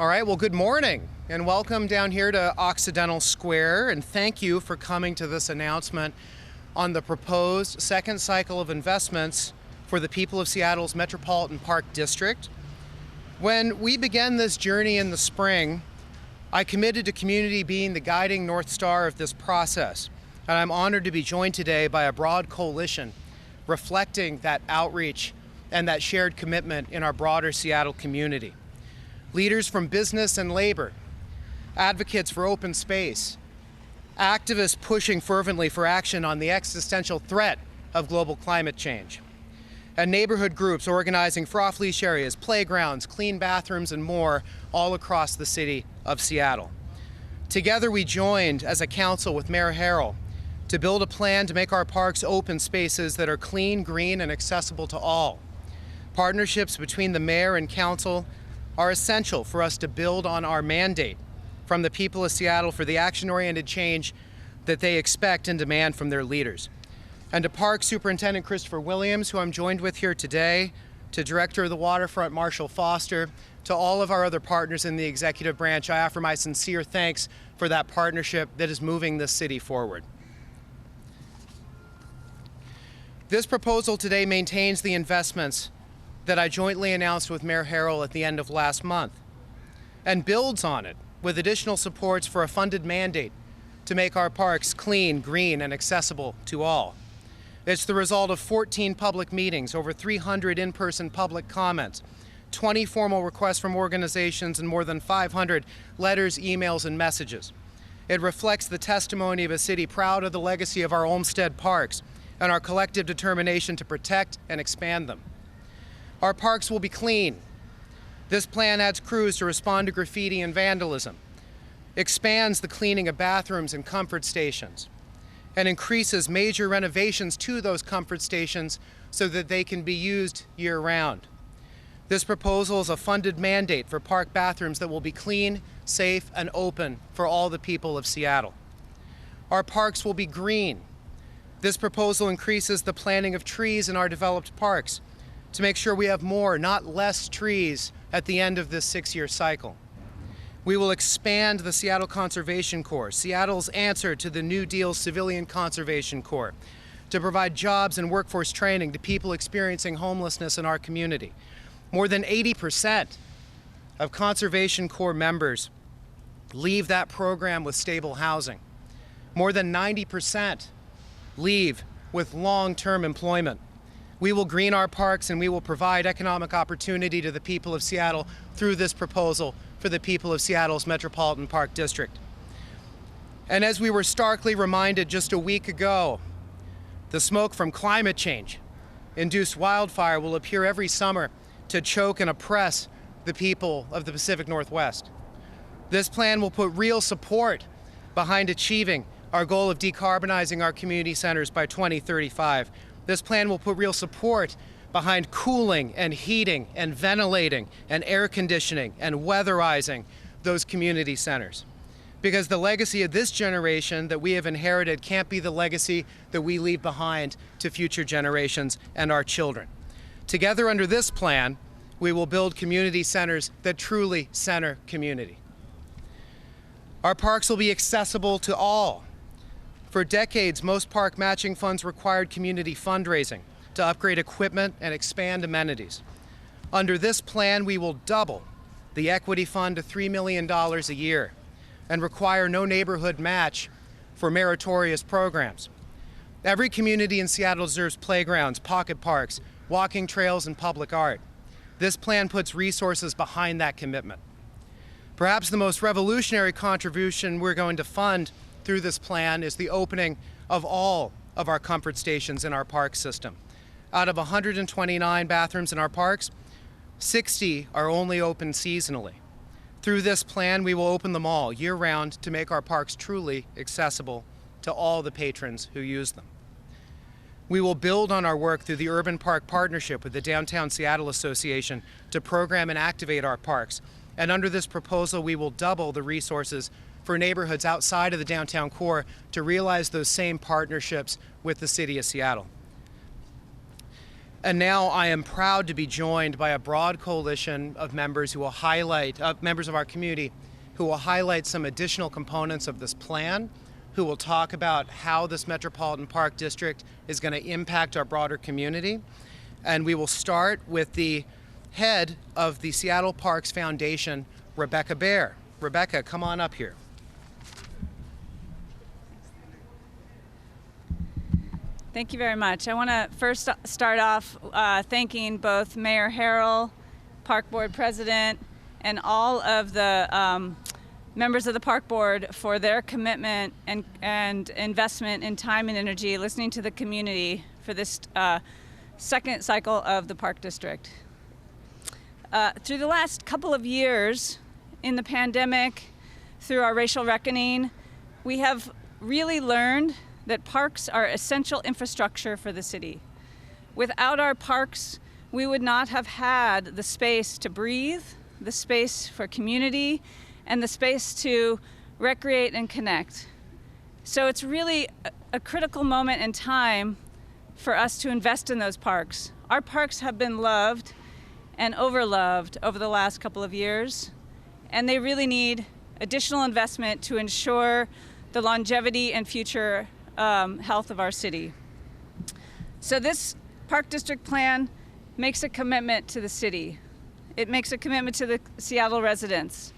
All right, well, good morning and welcome down here to Occidental Square, and thank you for coming to this announcement on the proposed second cycle of investments for the people of Seattle's Metropolitan Park District. When we began this journey in the spring, I committed to community being the guiding North Star of this process, and I'm honored to be joined today by a broad coalition reflecting that outreach and that shared commitment in our broader Seattle community. Leaders from business and labor, advocates for open space, activists pushing fervently for action on the existential threat of global climate change, and neighborhood groups organizing for off-leash areas, playgrounds, clean bathrooms, and more all across the city of Seattle. Together we joined as a council with Mayor Harrell to build a plan to make our parks open spaces that are clean, green, and accessible to all. Partnerships between the mayor and council are essential for us to build on our mandate from the people of Seattle for the action-oriented change that they expect and demand from their leaders. And to Park Superintendent Christopher Williams, who I'm joined with here today, to Director of the Waterfront Marshall Foster, to all of our other partners in the executive branch, I offer my sincere thanks for that partnership that is moving this city forward. This proposal today maintains the investments that I jointly announced with Mayor Harrell at the end of last month, and builds on it with additional supports for a funded mandate to make our parks clean, green, and accessible to all. It's the result of 14 public meetings, over 300 in-person public comments, 20 formal requests from organizations, and more than 500 letters, emails, and messages. It reflects the testimony of a city proud of the legacy of our Olmsted parks and our collective determination to protect and expand them. Our parks will be clean. This plan adds crews to respond to graffiti and vandalism, expands the cleaning of bathrooms and comfort stations, and increases major renovations to those comfort stations so that they can be used year-round. This proposal is a funded mandate for park bathrooms that will be clean, safe, and open for all the people of Seattle. Our parks will be green. This proposal increases the planting of trees in our developed parks to make sure we have more, not less, trees at the end of this 6-year cycle. We will expand the Seattle Conservation Corps, Seattle's answer to the New Deal Civilian Conservation Corps, to provide jobs and workforce training to people experiencing homelessness in our community. More than 80% of Conservation Corps members leave that program with stable housing. More than 90% leave with long-term employment. We will green our parks and we will provide economic opportunity to the people of Seattle through this proposal for the people of Seattle's Metropolitan Park District. And as we were starkly reminded just a week ago, the smoke from climate change induced wildfire will appear every summer to choke and oppress the people of the Pacific Northwest. This plan will put real support behind achieving our goal of decarbonizing our community centers by 2035. This plan will put real support behind cooling and heating and ventilating and air conditioning and weatherizing those community centers. Because the legacy of this generation that we have inherited can't be the legacy that we leave behind to future generations and our children. Together under this plan, we will build community centers that truly center community. Our parks will be accessible to all. For decades, most park matching funds required community fundraising to upgrade equipment and expand amenities. Under this plan, we will double the equity fund to $3 million a year and require no neighborhood match for meritorious programs. Every community in Seattle deserves playgrounds, pocket parks, walking trails, and public art. This plan puts resources behind that commitment. Perhaps the most revolutionary contribution we're going to fund through this plan is the opening of all of our comfort stations in our park system. Out of 129 bathrooms in our parks, 60 are only open seasonally. Through this plan, we will open them all year-round to make our parks truly accessible to all the patrons who use them. We will build on our work through the Urban Park Partnership with the Downtown Seattle Association to program and activate our parks. And under this proposal, we will double the resources for neighborhoods outside of the downtown core to realize those same partnerships with the city of Seattle. And now I am proud to be joined by a broad coalition of members who will highlight, members of our community, who will highlight some additional components of this plan, who will talk about how this Metropolitan Park District is going to impact our broader community. And we will start with the head of the Seattle Parks Foundation, Rebecca Baer. Rebecca, come on up here. Thank you very much. I want to first start off thanking both Mayor Harrell, Park Board President, and all of the members of the Park Board for their commitment and investment in time and energy listening to the community for this second cycle of the Park District. Through the last couple of years in the pandemic, through our racial reckoning, we have really learned that parks are essential infrastructure for the city. Without our parks, we would not have had the space to breathe, the space for community, and the space to recreate and connect. So it's really a critical moment in time for us to invest in those parks. Our parks have been loved and overloved over the last couple of years, and they really need additional investment to ensure the longevity and future health of our city. So this Park District plan makes a commitment to the city. It makes a commitment to the Seattle residents.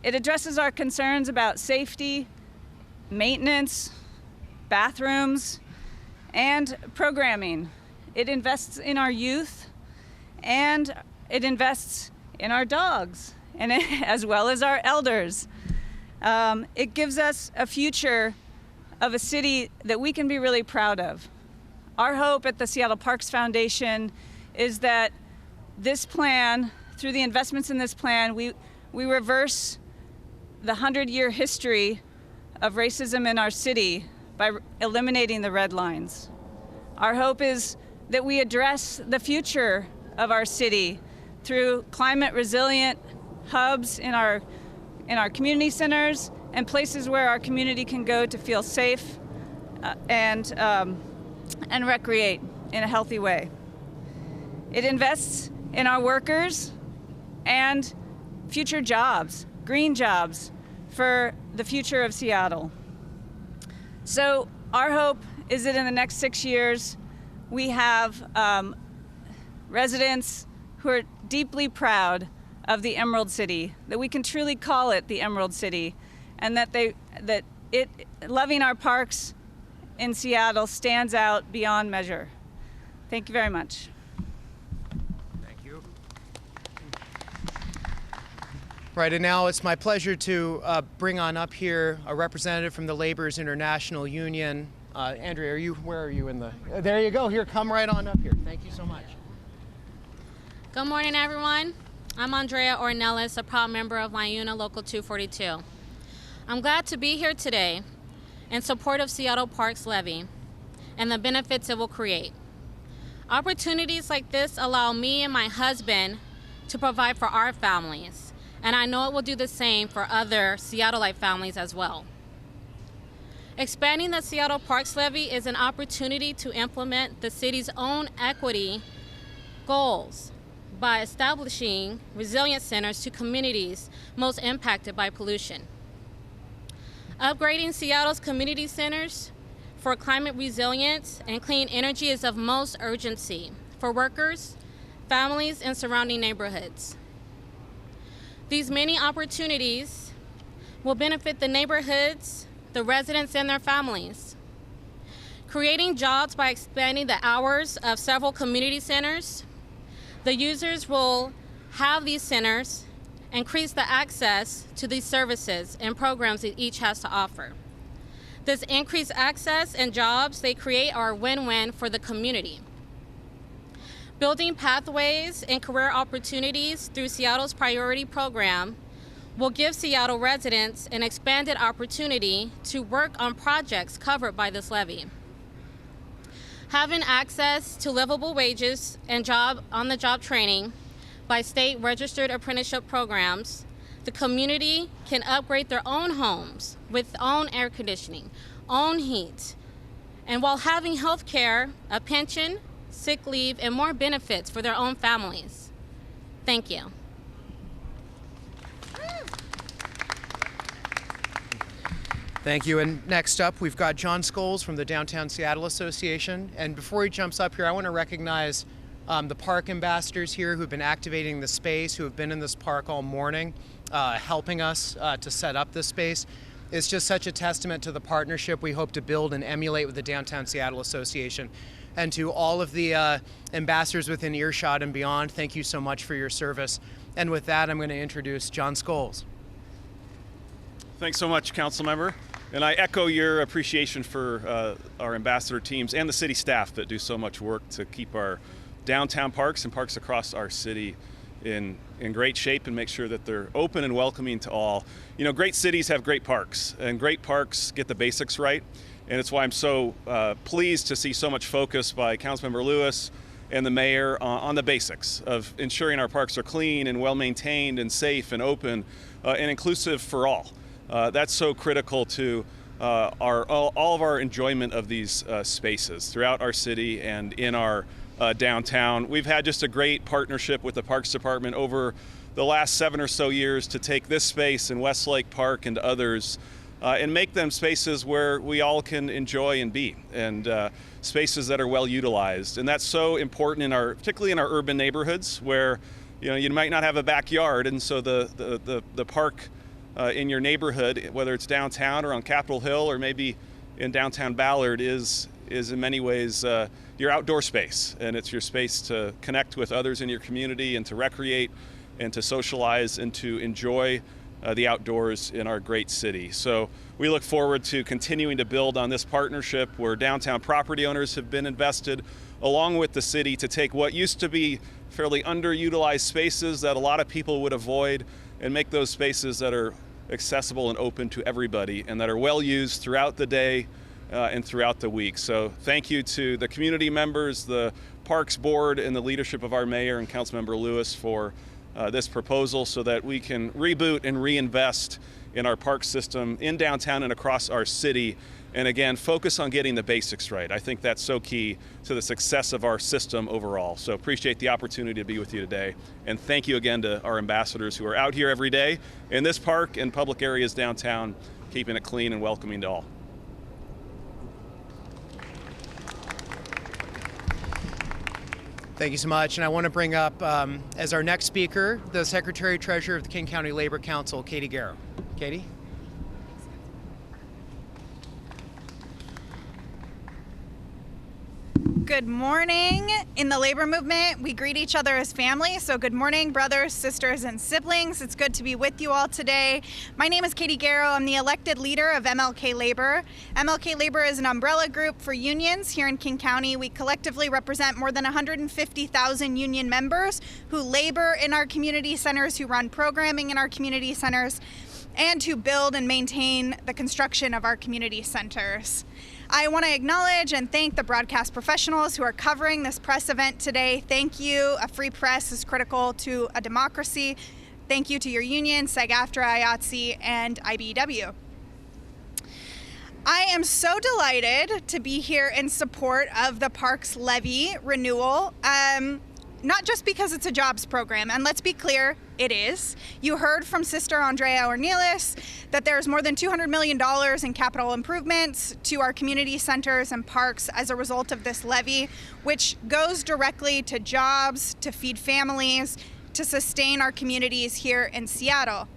It addresses our concerns about safety, maintenance, bathrooms, and programming. It invests in our youth, and it invests in our dogs, and as well as our elders. It gives us a future of a city that we can be really proud of. Our hope at the Seattle Parks Foundation is that this plan, through the investments in this plan, we reverse the 100-year history of racism in our city by eliminating the red lines. Our hope is that we address the future of our city through climate resilient hubs in our community centers and places where our community can go to feel safe and recreate in a healthy way. It invests in our workers and future jobs, green jobs, for the future of Seattle. So our hope is that in the next 6 years, we have residents who are deeply proud of the Emerald City, that we can truly call it the Emerald City, and that loving our parks in Seattle stands out beyond measure. Thank you very much. Thank you. Right, and now it's my pleasure to bring on up here a representative from the Laborers International Union. Andrea, where are you in the, there you go, here, come right on up here. Thank you so much. Good morning, everyone. I'm Andrea Ornelas, a proud member of LIUNA Local 242. I'm glad to be here today in support of Seattle Parks Levy and the benefits it will create. Opportunities like this allow me and my husband to provide for our families, and I know it will do the same for other Seattleite families as well. Expanding the Seattle Parks Levy is an opportunity to implement the city's own equity goals by establishing resilient centers to communities most impacted by pollution. Upgrading Seattle's community centers for climate resilience and clean energy is of most urgency for workers, families, and surrounding neighborhoods. These many opportunities will benefit the neighborhoods, the residents, and their families. Creating jobs by expanding the hours of several community centers, the users will have these centers increase the access to these services and programs that each has to offer. This increased access and jobs they create are a win-win for the community. Building pathways and career opportunities through Seattle's priority program will give Seattle residents an expanded opportunity to work on projects covered by this levy. Having access to livable wages and on-the-job training by state-registered apprenticeship programs, the community can upgrade their own homes with own air conditioning, own heat, and while having health care, a pension, sick leave, and more benefits for their own families. Thank you. Thank you. And next up, we've got John Scholes from the Downtown Seattle Association. And before he jumps up here, I want to recognize the park ambassadors here who've been activating the space, who have been in this park all morning, helping us to set up this space. It's just such a testament to the partnership we hope to build and emulate with the Downtown Seattle Association. And to all of the ambassadors within earshot and beyond, thank you so much for your service. And with that, I'm going to introduce John Scholes. Thanks so much, Councilmember. And I echo your appreciation for our ambassador teams and the city staff that do so much work to keep our downtown parks and parks across our city in great shape and make sure that they're open and welcoming to all. You know, great cities have great parks, and great parks get the basics right. And it's why I'm so pleased to see so much focus by Councilmember Lewis and the mayor on the basics of ensuring our parks are clean and well-maintained and safe and open and inclusive for all. That's so critical to all of our enjoyment of these spaces throughout our city and in our downtown. We've had just a great partnership with the Parks Department over the last 7 or so years to take this space in Westlake Park and others and make them spaces where we all can enjoy and be, and spaces that are well utilized. And that's so important particularly in our urban neighborhoods where you might not have a backyard, and so the park in your neighborhood, whether it's downtown or on Capitol Hill or maybe in downtown Ballard, is in many ways your outdoor space, and it's your space to connect with others in your community and to recreate and to socialize and to enjoy the outdoors in our great city. So we look forward to continuing to build on this partnership where downtown property owners have been invested along with the city to take what used to be fairly underutilized spaces that a lot of people would avoid and make those spaces that are accessible and open to everybody and that are well used throughout the day and throughout the week. So thank you to the community members, the Parks Board, and the leadership of our mayor and Councilmember Lewis for this proposal so that we can reboot and reinvest in our park system in downtown and across our city. And again, focus on getting the basics right. I think that's so key to the success of our system overall. So appreciate the opportunity to be with you today. And thank you again to our ambassadors who are out here every day in this park and public areas downtown, keeping it clean and welcoming to all. Thank you so much. And I want to bring up, as our next speaker, the Secretary-Treasurer of the King County Labor Council, Katie Guerra. Katie? Good morning. In the labor movement, we greet each other as family. So good morning, brothers, sisters, and siblings. It's good to be with you all today. My name is Katie Guerra. I'm the elected leader of MLK Labor. MLK Labor is an umbrella group for unions here in King County. We collectively represent more than 150,000 union members who labor in our community centers, who run programming in our community centers, and who build and maintain the construction of our community centers. I want to acknowledge and thank the broadcast professionals who are covering this press event today. Thank you. A free press is critical to a democracy. Thank you to your union, SAG-AFTRA, IATSE, and IBEW. I am so delighted to be here in support of the Parks Levy renewal. Not just because it's a jobs program, and let's be clear, it is. You heard from Sister Andrea Ornelas that there's more than $200 million in capital improvements to our community centers and parks as a result of this levy, which goes directly to jobs, to feed families, to sustain our communities here in Seattle.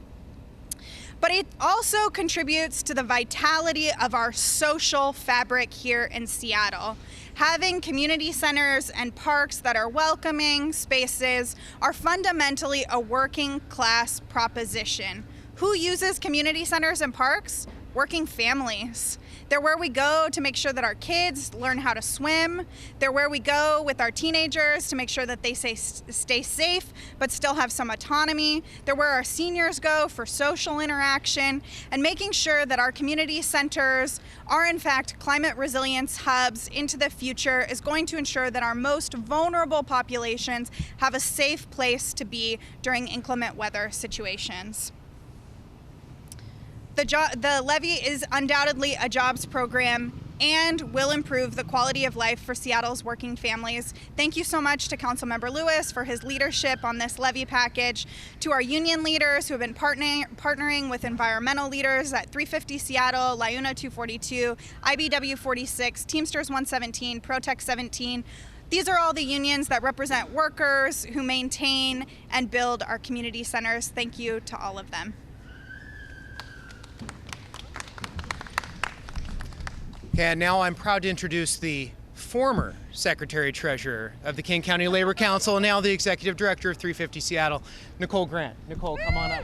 But it also contributes to the vitality of our social fabric here in Seattle. Having community centers and parks that are welcoming spaces are fundamentally a working class proposition. Who uses community centers and parks? Working families. They're where we go to make sure that our kids learn how to swim. They're where we go with our teenagers to make sure that they stay safe but still have some autonomy. They're where our seniors go for social interaction, and making sure that our community centers are in fact climate resilience hubs into the future is going to ensure that our most vulnerable populations have a safe place to be during inclement weather situations. The levy is undoubtedly a jobs program and will improve the quality of life for Seattle's working families. Thank you so much to Councilmember Lewis for his leadership on this levy package, to our union leaders who have been partnering with environmental leaders at 350 Seattle, LIUNA 242, IBW 46, Teamsters 117, Protect 17. These are all the unions that represent workers who maintain and build our community centers. Thank you to all of them. Okay, and now I'm proud to introduce the former Secretary-Treasurer of the King County Labor Council, and now the Executive Director of 350 Seattle, Nicole Grant. Nicole, come on up.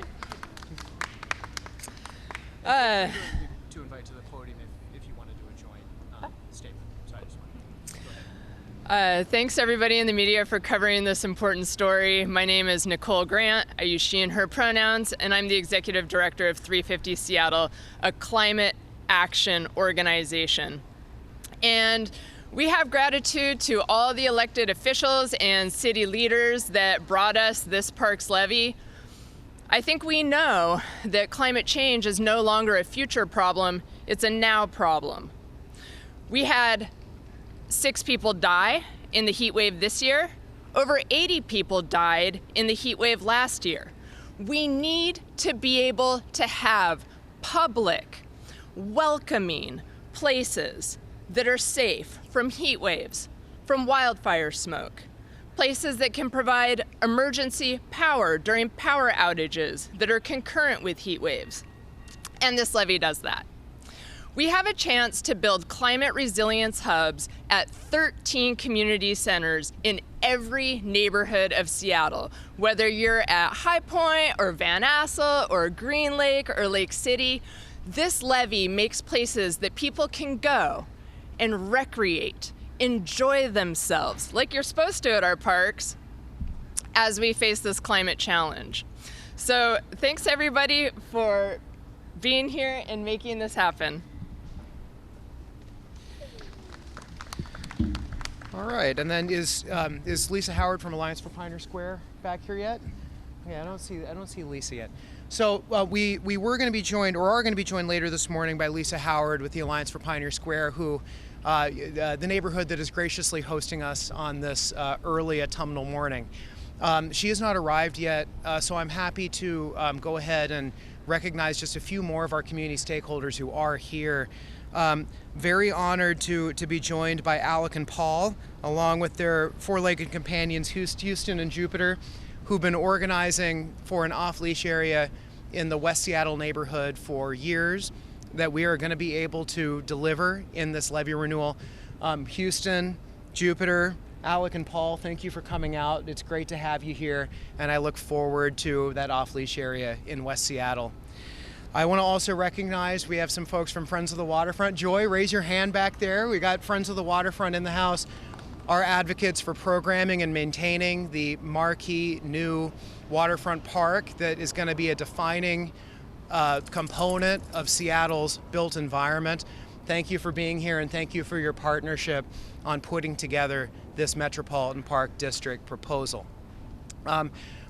To invite to the podium if you want to do a joint statement. So I just wanted to go ahead. Thanks everybody in the media for covering this important story. My name is Nicole Grant. I use she and her pronouns, and I'm the Executive Director of 350 Seattle, a climate action organization. And we have gratitude to all the elected officials and city leaders that brought us this parks levy. I think we know that climate change is no longer a future problem, it's a now problem. We had 6 people die in the heat wave this year. Over 80 people died in the heat wave last year. We need to be able to have public, welcoming places that are safe from heat waves, from wildfire smoke, places that can provide emergency power during power outages that are concurrent with heat waves. And this levy does that. We have a chance to build climate resilience hubs at 13 community centers in every neighborhood of Seattle. Whether you're at High Point or Van Assel or Green Lake or Lake City, this levy makes places that people can go and recreate, enjoy themselves, like you're supposed to at our parks, as we face this climate challenge. So thanks everybody for being here and making this happen. All right, and then is Lisa Howard from Alliance for Pioneer Square back here yet? Yeah, I don't see Lisa yet. So we were going to be joined, or are going to be joined later this morning by Lisa Howard with the Alliance for Pioneer Square, who the neighborhood that is graciously hosting us on this early autumnal morning. She has not arrived yet, so I'm happy to go ahead and recognize just a few more of our community stakeholders who are here. Very honored to be joined by Alec and Paul, along with their four-legged companions Houston and Jupiter, who've been organizing for an off-leash area in the West Seattle neighborhood for years that we are going to be able to deliver in this levy renewal. Houston, Jupiter, Alec and Paul, thank you for coming out. It's great to have you here, and I look forward to that off-leash area in West Seattle. I want to also recognize we have some folks from Friends of the Waterfront. Joy, raise your hand back there. We got Friends of the Waterfront in the house. Our advocates for programming and maintaining the marquee new waterfront park that is going to be a defining component of Seattle's built environment. Thank you for being here, and thank you for your partnership on putting together this Metropolitan Park District proposal.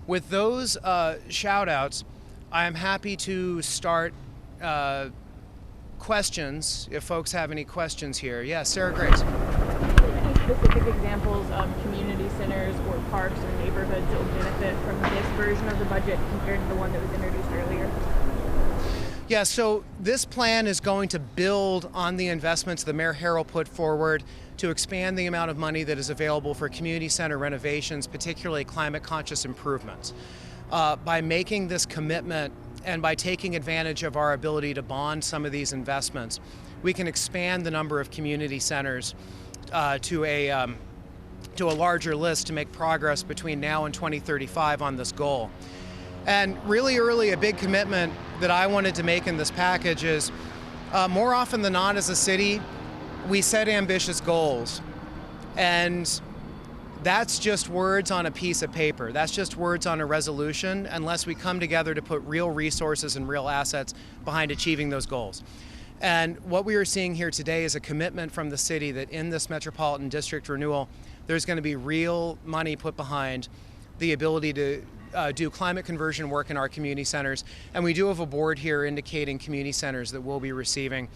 With those shout outs, I am happy to start questions, if folks have any questions here. Yes, Sarah Grace. Any specific examples of community centers or parks or neighborhoods that will benefit from this version of the budget compared to the one that was introduced earlier? Yeah, so this plan is going to build on the investments that Mayor Harrell put forward to expand the amount of money that is available for community center renovations, particularly climate conscious improvements. By making this commitment and by taking advantage of our ability to bond some of these investments, we can expand the number of community centers to a larger list to make progress between now and 2035 on this goal. And really early, a big commitment that I wanted to make in this package is more often than not as a city, we set ambitious goals. And that's just words on a piece of paper. That's just words on a resolution unless we come together to put real resources and real assets behind achieving those goals. And what we are seeing here today is a commitment from the city that in this Metropolitan District renewal, there's going to be real money put behind the ability to do climate conversion work in our community centers. And we do have a board here indicating community centers that will be receiving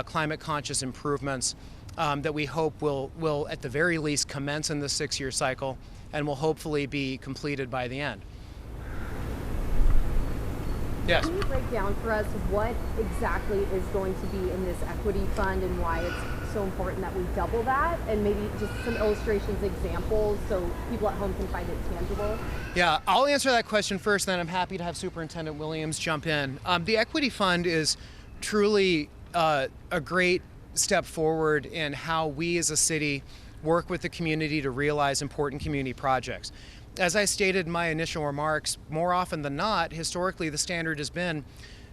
climate-conscious improvements that we hope will at the very least commence in the 6-year cycle and will hopefully be completed by the end. Yes. Can you break down for us what exactly is going to be in this equity fund and why it's so important that we double that, and maybe just some illustrations, examples, so people at home can find it tangible? Yeah, I'll answer that question first, then I'm happy to have Superintendent Williams jump in. The equity fund is truly a great step forward in how we as a city work with the community to realize important community projects. As I stated in my initial remarks, more often than not, historically the standard has been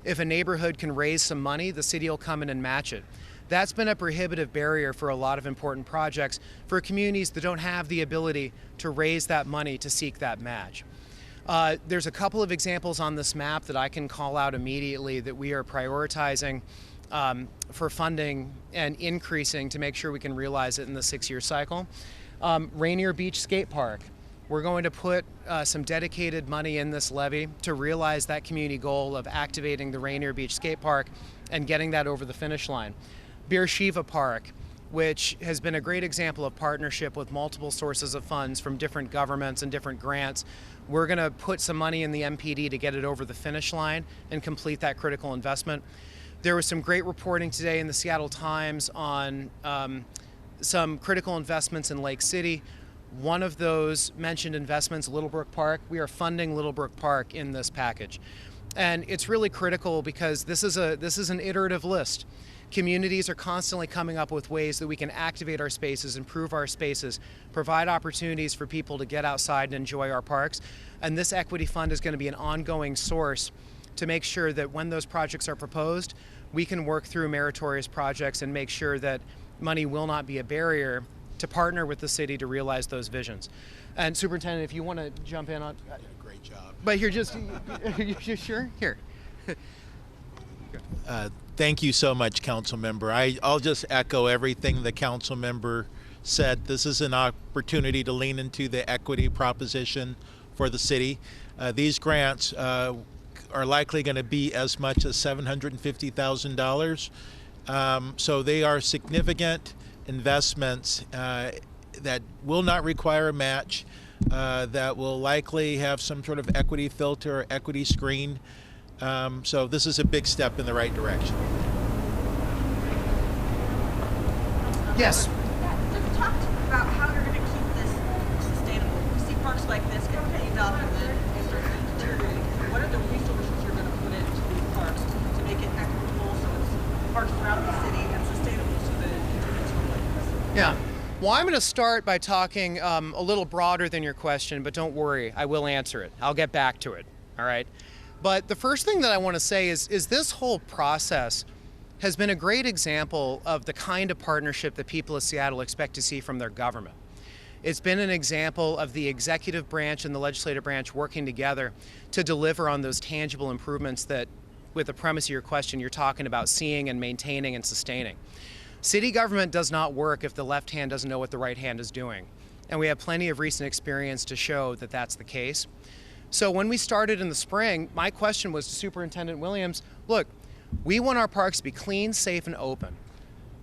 if a neighborhood can raise some money, the city will come in and match it. That's been a prohibitive barrier for a lot of important projects for communities that don't have the ability to raise that money to seek that match. There's a couple of examples on this map that I can call out immediately that we are prioritizing for funding and increasing to make sure we can realize it in the 6-year cycle. Rainier Beach Skate Park. We're going to put some dedicated money in this levy to realize that community goal of activating the Rainier Beach Skate Park and getting that over the finish line. Beersheba Park, which has been a great example of partnership with multiple sources of funds from different governments and different grants. We're going to put some money in the MPD to get it over the finish line and complete that critical investment. There was some great reporting today in the Seattle Times on some critical investments in Lake City. One of those mentioned investments, Littlebrook Park. We are funding Littlebrook Park in this package. And it's really critical because this is an iterative list. Communities are constantly coming up with ways that we can activate our spaces, improve our spaces, provide opportunities for people to get outside and enjoy our parks. And this equity fund is going to be an ongoing source to make sure that when those projects are proposed, we can work through meritorious projects and make sure that money will not be a barrier to partner with the city to realize those visions. And Superintendent, if you want to jump in on... You did a great job. But you're just... you sure? Here. Thank you so much, Council Member. I'll just echo everything the Council Member said. This is an opportunity to lean into the equity proposition for the city. These grants are likely going to be as much as $750,000. So they are significant investments that will not require a match, that will likely have some sort of equity filter or equity screen. So this is a big step in the right direction. Yes. Just talk about how you're going to keep this sustainable. We see parks like this get paved up and then start deteriorating. What are the resources you're going to put into these parks to make it equitable so it's parks throughout the city and sustainable so that it continues to like this? Yeah. Well, I'm going to start by talking a little broader than your question, but don't worry, I will answer it. I'll get back to it, all right? But the first thing that I want to say is this whole process has been a great example of the kind of partnership that people of Seattle expect to see from their government. It's been an example of the executive branch and the legislative branch working together to deliver on those tangible improvements that, with the premise of your question, you're talking about seeing and maintaining and sustaining. City government does not work if the left hand doesn't know what the right hand is doing. And we have plenty of recent experience to show that that's the case. So when we started in the spring, my question was to Superintendent Williams, look, we want our parks to be clean, safe, and open.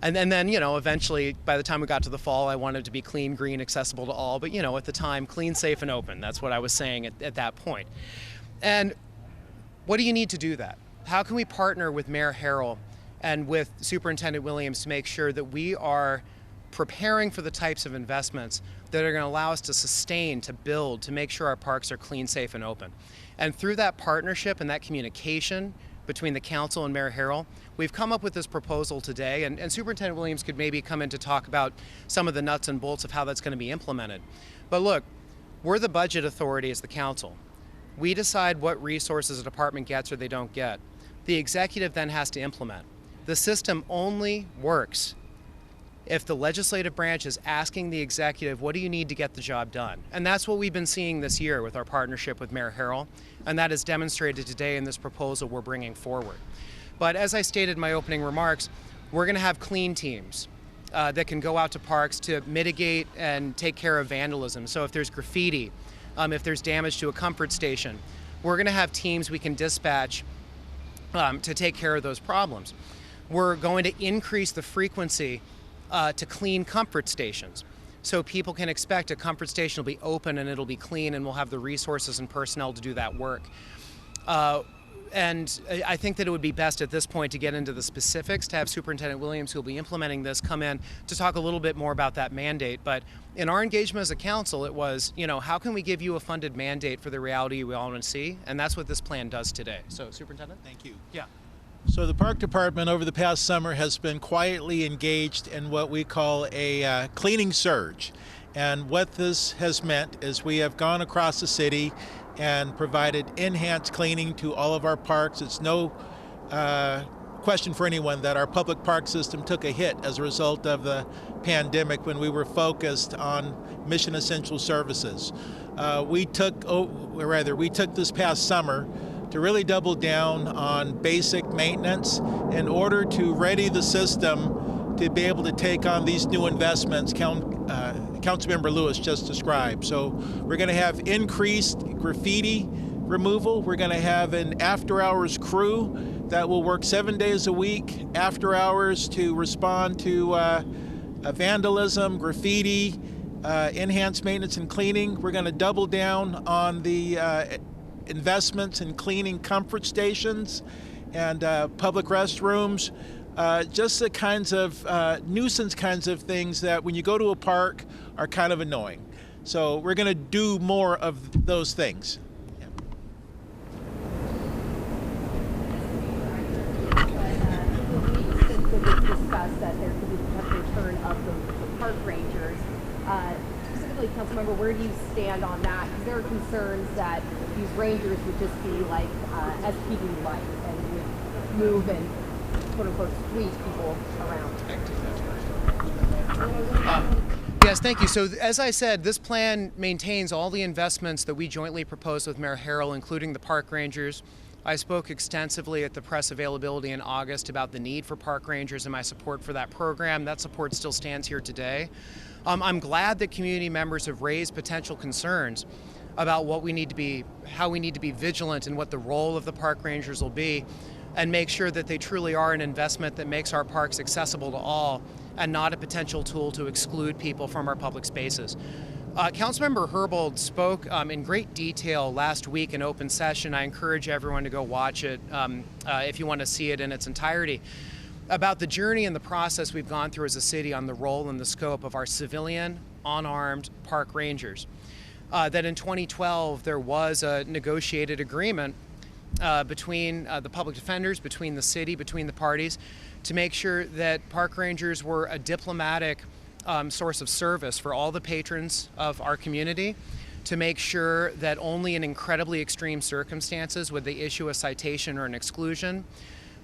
And then, eventually, by the time we got to the fall, I wanted it to be clean, green, accessible to all. But, at the time, clean, safe, and open. That's what I was saying at that point. And what do you need to do that? How can we partner with Mayor Harrell and with Superintendent Williams to make sure that we are preparing for the types of investments that are going to allow us to sustain, to build, to make sure our parks are clean, safe, and open. And through that partnership and that communication between the council and Mayor Harrell, we've come up with this proposal today, and Superintendent Williams could maybe come in to talk about some of the nuts and bolts of how that's going to be implemented. But look, we're the budget authority as the council. We decide what resources a department gets or they don't get. The executive then has to implement. The system only works if the legislative branch is asking the executive, what do you need to get the job done? And that's what we've been seeing this year with our partnership with Mayor Harrell, and that is demonstrated today in this proposal we're bringing forward. But as I stated in my opening remarks, we're gonna have clean teams that can go out to parks to mitigate and take care of vandalism. So if there's graffiti, if there's damage to a comfort station, we're gonna have teams we can dispatch to take care of those problems. we're going to increase the frequency to clean comfort stations. So people can expect a comfort station will be open and it'll be clean, and we'll have the resources and personnel to do that work. And I think that it would be best at this point to get into the specifics, to have Superintendent Williams, who will be implementing this, come in to talk a little bit more about that mandate. But in our engagement as a council, it was, how can we give you a funded mandate for the reality we all want to see? And that's what this plan does today. So, Superintendent? Thank you. Yeah. So the Park Department over the past summer has been quietly engaged in what we call a cleaning surge. And what this has meant is we have gone across the city and provided enhanced cleaning to all of our parks. It's no question for anyone that our public park system took a hit as a result of the pandemic when we were focused on mission essential services. We took this past summer to really double down on basic maintenance in order to ready the system to be able to take on these new investments Councilmember Lewis just described. So we're going to have increased graffiti removal. We're going to have an after-hours crew that will work 7 days a week after hours to respond to vandalism, graffiti, enhanced maintenance and cleaning. We're going to double down on the investments in cleaning comfort stations and public restrooms. Just the kinds of nuisance kinds of things that when you go to a park are kind of annoying. So we're going to do more of those things. Yeah. Since it was discussed that there could be potential return of the park rangers, specifically, Councilmember, where do you stand on that? Because there are concerns that these rangers would just be like SPD light and would move and quote-unquote squeeze people around. Yes, thank you. So as I said, this plan maintains all the investments that we jointly proposed with Mayor Harrell, including the park rangers. I spoke extensively at the press availability in August about the need for park rangers and my support for that program. That support still stands here today. I'm glad that community members have raised potential concerns about how we need to be vigilant and what the role of the park rangers will be, and make sure that they truly are an investment that makes our parks accessible to all and not a potential tool to exclude people from our public spaces. Councilmember Herbold spoke in great detail last week in open session. I encourage everyone to go watch it if you want to see it in its entirety, about the journey and the process we've gone through as a city on the role and the scope of our civilian, unarmed park rangers. That in 2012 there was a negotiated agreement between the public defenders, between the city, between the parties, to make sure that park rangers were a diplomatic source of service for all the patrons of our community, to make sure that only in incredibly extreme circumstances would they issue a citation or an exclusion.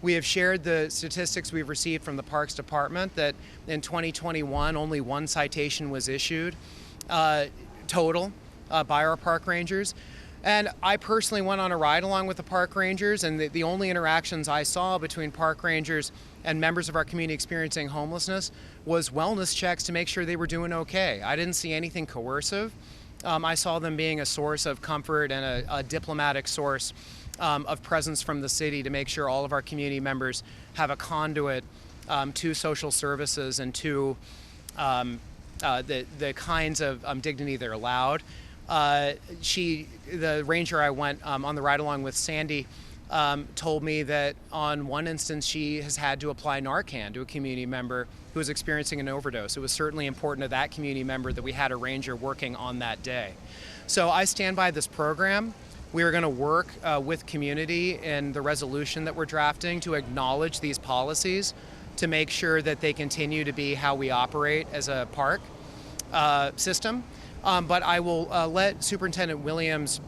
We have shared the statistics we've received from the Parks Department that in 2021 only one citation was issued total by our park rangers. And I personally went on a ride along with the park rangers, and the only interactions I saw between park rangers and members of our community experiencing homelessness was wellness checks to make sure they were doing okay. I didn't see anything coercive. I saw them being a source of comfort and a diplomatic source of presence from the city to make sure all of our community members have a conduit to social services and to the kinds of dignity they're allowed. The ranger I went on the ride along with, Sandy, told me that on one instance she has had to apply Narcan to a community member who was experiencing an overdose. It was certainly important to that community member that we had a ranger working on that day. So I stand by this program. We are going to work with community in the resolution that we're drafting to acknowledge these policies, to make sure that they continue to be how we operate as a park system. But I will let Superintendent Williams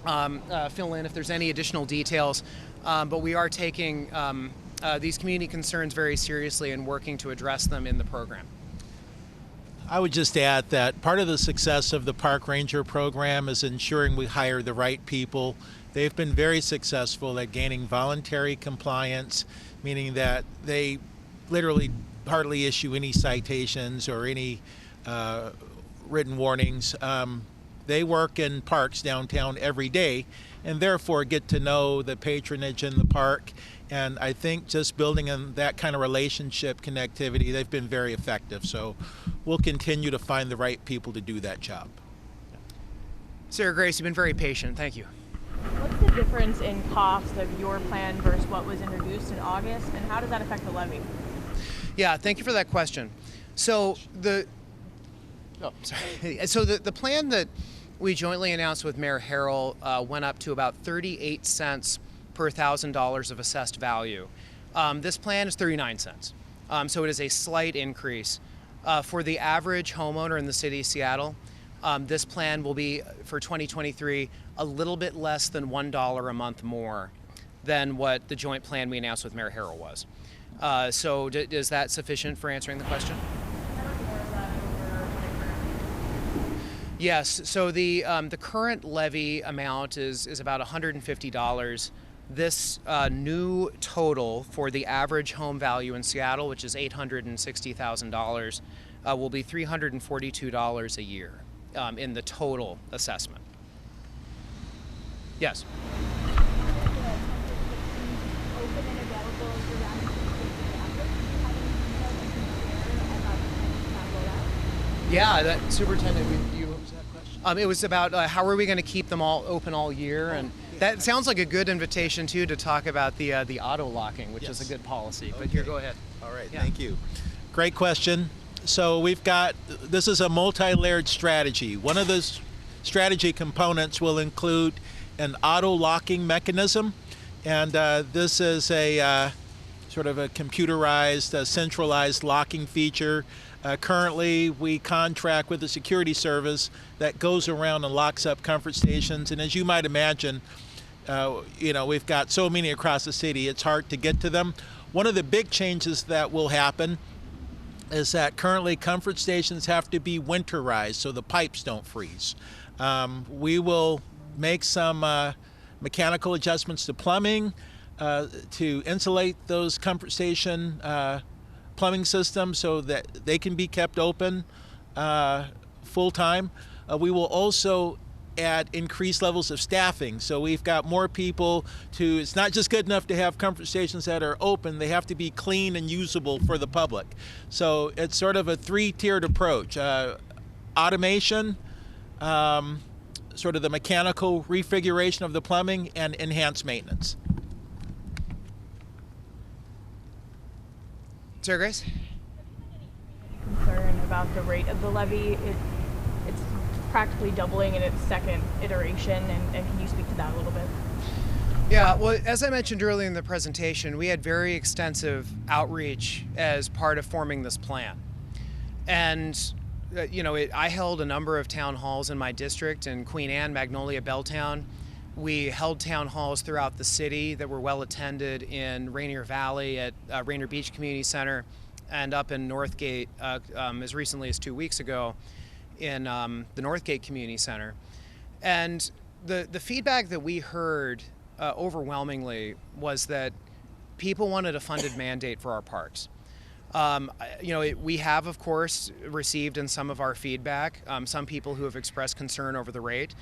fill in if there's any additional details. But we are taking these community concerns very seriously and working to address them in the program. I would just add that part of the success of the Park Ranger program is ensuring we hire the right people. They've been very successful at gaining voluntary compliance, meaning that they literally hardly issue any citations or any written warnings. they work in parks downtown every day and therefore get to know the patronage in the park. And I think just building on that kind of relationship connectivity, they've been very effective. So we'll continue to find the right people to do that job. Sarah Grace, you've been very patient. Thank you. What's the difference in cost of your plan versus what was introduced in August, and how does that affect the levy? Yeah, thank you for that question. So the plan that we jointly announced with Mayor Harrell went up to about 38 cents per $1,000 of assessed value. This plan is 39 cents. So it is a slight increase. For the average homeowner in the city of Seattle, this plan will be, for 2023, a little bit less than $1 a month more than what the joint plan we announced with Mayor Harrell was. So is that sufficient for answering the question? Yes, so the current levy amount is about $150. This new total for the average home value in Seattle, which is $860,000, will be $342 a year in the total assessment. Yes. Yeah, that Superintendent, what was that question? It was about how are we going to keep them all open all year, and that sounds like a good invitation too to talk about the auto locking, which is a good policy. But here, go ahead. All right, thank you. Great question. So this is a multi-layered strategy. One of the strategy components will include an auto locking mechanism, and this is a sort of a computerized, centralized locking feature. Currently, we contract with a security service that goes around and locks up comfort stations, and as you might imagine, we've got so many across the city, it's hard to get to them. One of the big changes that will happen is that currently comfort stations have to be winterized so the pipes don't freeze. We will make some mechanical adjustments to plumbing to insulate those comfort station plumbing systems so that they can be kept open full time. We will also add increased levels of staffing. So we've got more people it's not just good enough to have comfort stations that are open, they have to be clean and usable for the public. So it's sort of a three-tiered approach. Automation, sort of the mechanical refiguration of the plumbing, and enhanced maintenance. Sarah Grace? Concern about the rate of the levy. It's practically doubling in its second iteration, and can you speak to that a little bit? Yeah, well, as I mentioned earlier in the presentation, we had very extensive outreach as part of forming this plan. And, I held a number of town halls in my district in Queen Anne, Magnolia, Belltown. We held town halls throughout the city that were well attended in Rainier Valley at Rainier Beach Community Center, and up in Northgate as recently as 2 weeks ago in the Northgate Community Center. And the feedback that we heard overwhelmingly was that people wanted a funded mandate for our parks. We have, of course, received in some of our feedback some people who have expressed concern over the rate,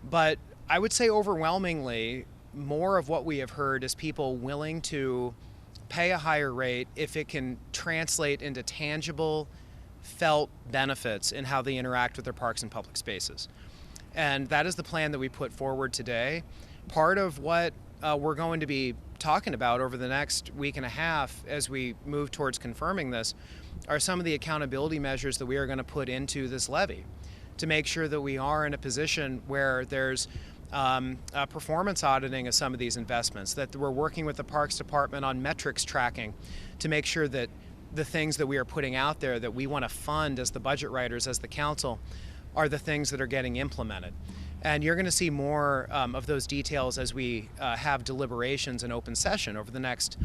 but I would say overwhelmingly more of what we have heard is people willing to pay a higher rate if it can translate into tangible, felt benefits in how they interact with their parks and public spaces. And that is the plan that we put forward today. Part of what we're going to be talking about over the next week and a half as we move towards confirming this are some of the accountability measures that we are going to put into this levy to make sure that we are in a position where there's performance auditing of some of these investments, that we're working with the Parks Department on metrics tracking to make sure that the things that we are putting out there that we want to fund as the budget writers, as the council, are the things that are getting implemented. And you're going to see more of those details as we have deliberations in open session over the next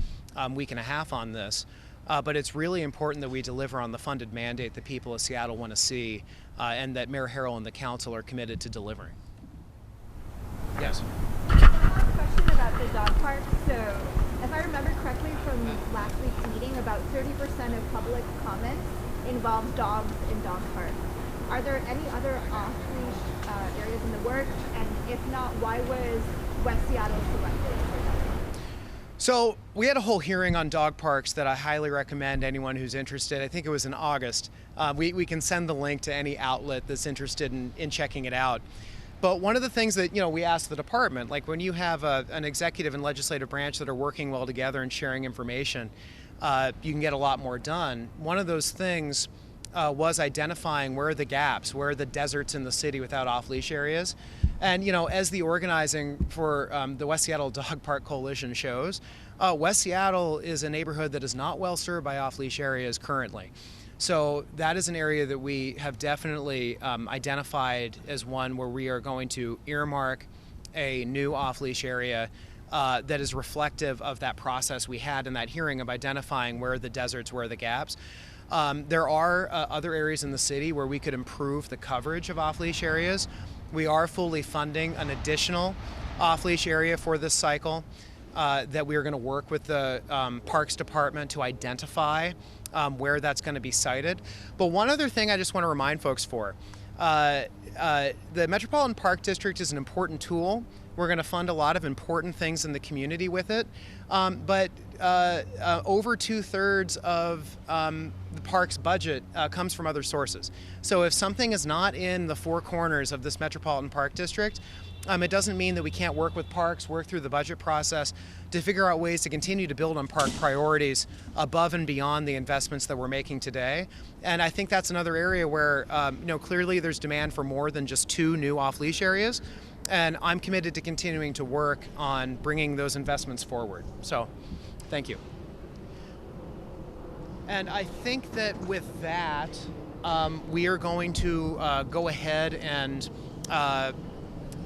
week and a half on this. But it's really important that we deliver on the funded mandate that people of Seattle want to see and that Mayor Harrell and the council are committed to delivering. Yes. I have a question about the dog park. So, if I remember correctly from last week's meeting, about 30% of public comments involves dogs in dog parks. Are there any other off-leash areas in the works? And if not, why was West Seattle selected for that? So we had a whole hearing on dog parks that I highly recommend anyone who's interested. I think it was in August. We can send the link to any outlet that's interested in checking it out. But one of the things that, we asked the department, like when you have an executive and legislative branch that are working well together and sharing information, you can get a lot more done. One of those things was identifying where are the gaps, where are the deserts in the city without off-leash areas. And, as the organizing for the West Seattle Dog Park Coalition shows, West Seattle is a neighborhood that is not well served by off-leash areas currently. So that is an area that we have definitely identified as one where we are going to earmark a new off-leash area that is reflective of that process we had in that hearing of identifying where are the deserts, where are the gaps. There are other areas in the city where we could improve the coverage of off-leash areas. We are fully funding an additional off-leash area for this cycle that we are going to work with the Parks Department to identify where that's going to be sited. But one other thing I just want to remind folks the Metropolitan Park District is an important tool. We're going to fund a lot of important things in the community with it. But over 2/3 of the park's budget comes from other sources. So if something is not in the four corners of this Metropolitan Park District, it doesn't mean that we can't work with parks, work through the budget process to figure out ways to continue to build on park priorities above and beyond the investments that we're making today. And I think that's another area where, clearly there's demand for more than just 2 new off-leash areas. And I'm committed to continuing to work on bringing those investments forward. So, thank you. And I think that with that, we are going to go ahead and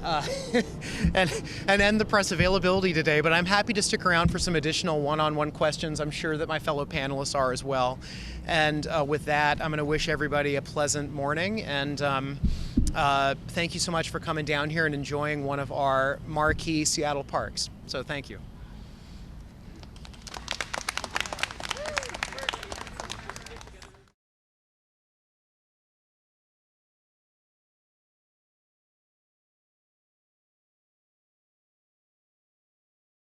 and end the press availability today, but I'm happy to stick around for some additional one-on-one questions. I'm sure that my fellow panelists are as well. And with that, I'm going to wish everybody a pleasant morning, and thank you so much for coming down here and enjoying one of our marquee Seattle parks. So thank you.